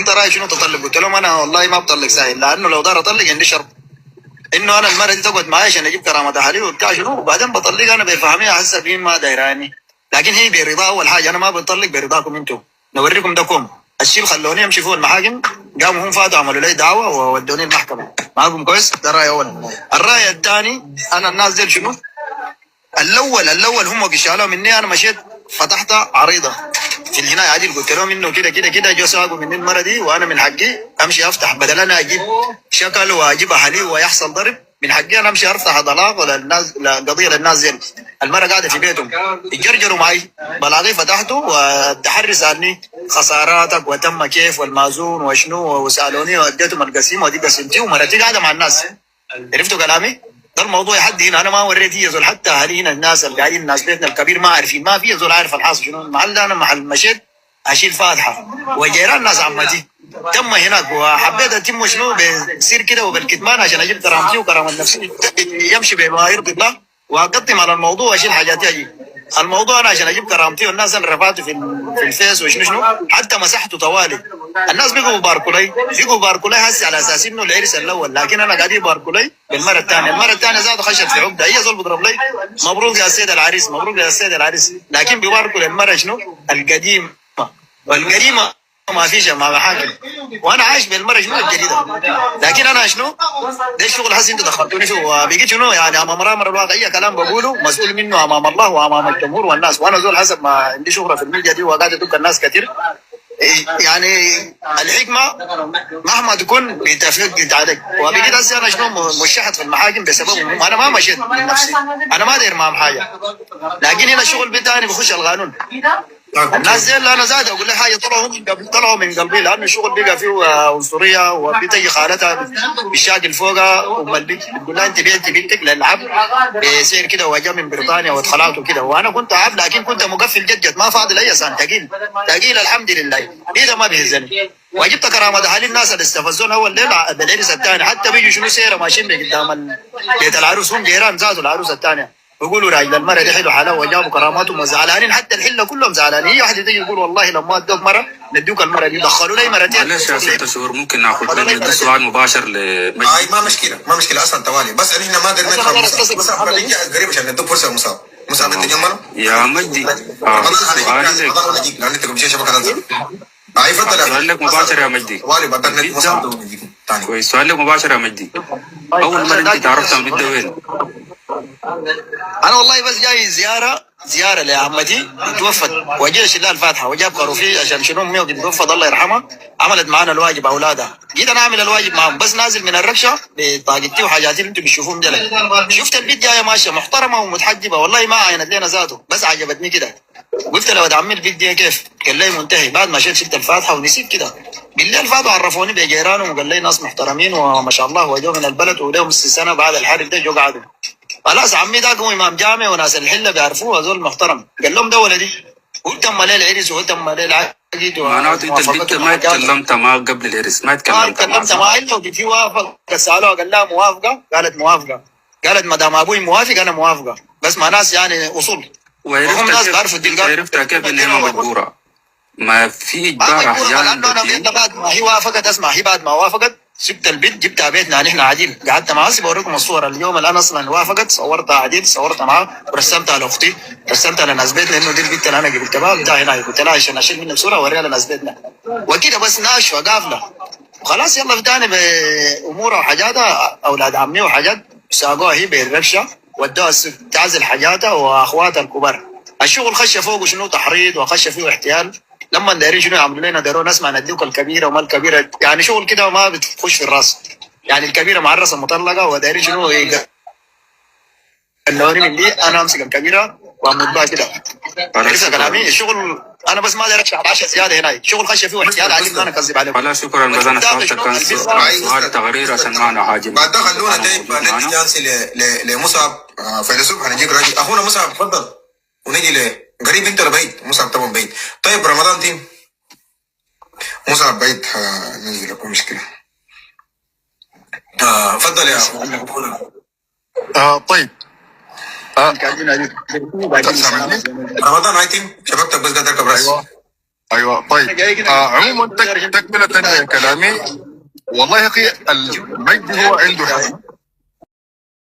انت رايك شنو تطلق؟ قلت لهم انا والله ما بطلق ساهل، لانه لو دار اطلق عندي شرط انه انا المره دي تقعد معايا عشان اجيب كرامه اهلي وبتاع شنو، وبعدين بطلق انا بفهميها حسب مين ما دايراني، لكن هي برضا. اول حاجه انا ما بطلق برضاكم انتم، نوريكم دكم الشيء خلوني امشي فوق المحاكم، قاموا هم فاتوا عملوا لي دعوه وودوني المحكمه معاكم كويس. ده راي اول. الراي الثاني، انا الناس دي شنو، الاول هم قشالوا مني، انا مشيت فتحت عريضه في الجنايه عادل، قلت لهم انه كده كده كده جو ساقوا مني المره دي، وانا من حقي امشي افتح، بدل انا اجيب شكل واجيب اهلي ويحصل ضرب، من حقي انا امشي افتح طلاق ولا الناس قضيه للناس زي المره قاعده في بيتهم يجرجروا معي، بلاغي فتحته والتحري سالني خساراتك وتم كيف والمازون وشنو، وسالوني واديتهم القسيم ودي قسمتي، ومرتي قاعده مع الناس. عرفتوا كلامي؟ ده الموضوع يحدي هنا، انا ما وريت هي زول، حتى اهالي هنا الناس اللي قاعدين الناس بيتنا الكبير ما عارفين، ما في زول عارف الحاصل شنو المحل ده. انا محل مشيت اشيل فاتحه وجيران ناس عمتي تم هناك، وحبيت اتم شنو بسير كده وبالكتمان عشان اجيب كرامتي وكرامه نفسي يمشي بما يرضي الله، واقدم على الموضوع واشيل حاجاتي اجي. الموضوع انا عشان اجيب كرامتي، والناس اللي رفعته في الفيس وشنو شنو، حتى مسحته طوالي، الناس بيقوا باركوا لي هسه على اساس انه العرس الاول، لكن انا قاعد باركوا لي بالمره الثانيه، المره الثانيه زادوا خشت في عقده، هي زول بضرب لي مبروك يا سيد العريس، مبروك يا سيد العريس، لكن بيباركوا للمره شنو القديمه، والقديمه ما فيش مع محاكم، وانا عايش بالمره شنو الجديده، لكن انا شنو ده الشغل حسي انتوا دخلتوني فيه، وبقيت شنو يعني امام امر الواقع، اي كلام بقوله مسؤول منه امام الله وامام الجمهور والناس، وانا زول حسب ما عندي شهره في الميديا دي وقاعد ادق الناس كثير، يعني الحكمه مهما تكون بتفرق عليك، وبقيت هسه انا شنو مشحت في المحاكم بسببهم، انا ما مشيت من نفسي، انا ما داير معهم حاجه، لكن هنا الشغل بتاعي بخش القانون. الناس دي اللي انا زاد اقول لك حاجه، طلعوا من قلبي، لانه الشغل بقى فيه عنصريه، وبتجي خالتها بالشاكل فوقها ام البنت تقول لها انت بنتي بنتك للعب بسير كده، وجا من بريطانيا واتخلعت وكده، وانا كنت عاب لكن كنت مقفل جد ما فاضل اي سنه تقيل الحمد لله، اذا ما بيهزني، وجبت كرامه حالي الناس اللي استفزونا اول ليله بالعرس الثاني، حتى بيجوا شنو سيره ماشيين قدام بيت العروس، هم جيران زادوا العروس الثانيه، بيقولوا راجل المرة دي حلو حلاوه وجابوا كراماتهم وزعلانين، حتى الحله كلهم زعلانين، هي واحده تيجي يقول والله لما ادوك مره ندوك المره دي، دخلوا لي مرتين. معلش يا ست شهور، ممكن ناخذ ندي سؤال مباشر اي ما مشكله اصلا توالي، بس احنا ما قدرنا ندخل مصاب خليك قريب عشان ندوك فرصه مصاب انت جمال يا مجدي. رمضان نجيك لان انت قبل شويه شبكه ننزل. اي تفضل سؤال لك مباشر يا مجدي. توالي بعدين مصاب ثاني كويس، سؤال لك مباشر يا مجدي، اول مره انت تعرفت عن بده وين؟ انا والله بس جاي زياره لعمتي توفت، وجيت شلال الفاتحه وجاب خروفي عشان شنو امي وقت توفت الله يرحمها، عملت معانا الواجب اولادها، جيت انا اعمل الواجب معهم، بس نازل من الركشه بطاقتي وحاجاتي اللي انتم بتشوفوهم دلك، شفت البيت جايه ماشيه محترمه ومتحجبه، والله ما عينت لنا ذاته، بس عجبتني كده، قلت له عمي البيت دي كيف؟ قال لي منتهي، بعد ما شلت الفاتحه ونسيت كده، بالليل فاتوا عرفوني بجيرانهم وقال لي ناس محترمين وما شاء الله، وجو من البلد ولهم سنه بعد الحرب ده جو قعدوا، خلاص عمي ذاك هو امام جامع وناس الحله بيعرفوه زول محترم، قال لهم ده ولدي، وتم لي العرس وتم لي العقد، معناته انت البنت ما اتكلمت معاه قبل العرس؟ ما اتكلمت معاه الا وقت وافق، سالوها قال لها موافقه، قالت موافقه، قالت ما دام ابوي موافق انا موافقه، بس مع ناس يعني اصول، وهم ناس بيعرفوا الدين، عرفتها كيف انها مجبوره؟ ما في اجبار احيانا، لانه انا بعد ما هي وافقت، اسمع، هي بعد ما وافقت سبت البيت جبتها بيتنا نحن عديل، قعدت معاه، بوريكم الصور اليوم اللي انا اصلا وافقت، صورتها عديل، صورتها معاه ورسمتها لاختي، رسمتها لناس بيتنا انه دي البنت اللي انا جبتها بتاع هنا، قلت لها عشان اشيل منك صوره اوريها لناس بيتنا، وكده بس ناشفه قافله، خلاص يلا فتاني بامورها وحاجاتها، اولاد عمي وحاجات ساقوها هي بالركشه، ودوها تعزل حاجاتها واخواتها الكبار، الشغل خش فوق شنو تحريض وخش فيه احتيال، لما دايرين شنو يعملوا لنا، دايرون نسمع نديك الكبيره وما الكبيره، يعني شغل كده ما بتخش في الراس، يعني الكبيره مع الراس المطلقه، ودايرين شنو اللوني من دي، انا امسك الكبيره واعمل بها كده، عرفت كلامي؟ الشغل انا بس ما داير اشرح 10 زياده هنا، الشغل خش فيه احتيال عادي، انا كذب عليكم. لا شكرا، بس انا سالتك كان سؤال تقرير عشان معنا حاجه بعد ده خلونا طيب ندي جانسي لمصعب فيلسوف، هنجيك راجل اخونا مصعب تفضل، ونجي قريب انت لبعيد، مصعب طبعا بعيد. طيب رمضان تيم مصعب بعيد، ننزل لكم مشكله. تفضل يا طيب رمضان هاي تيم شبكتك بس قاعد اركب راسي. ايوه طيب. عموما تكملة كلامي، والله يا اخي المجد هو عنده حق،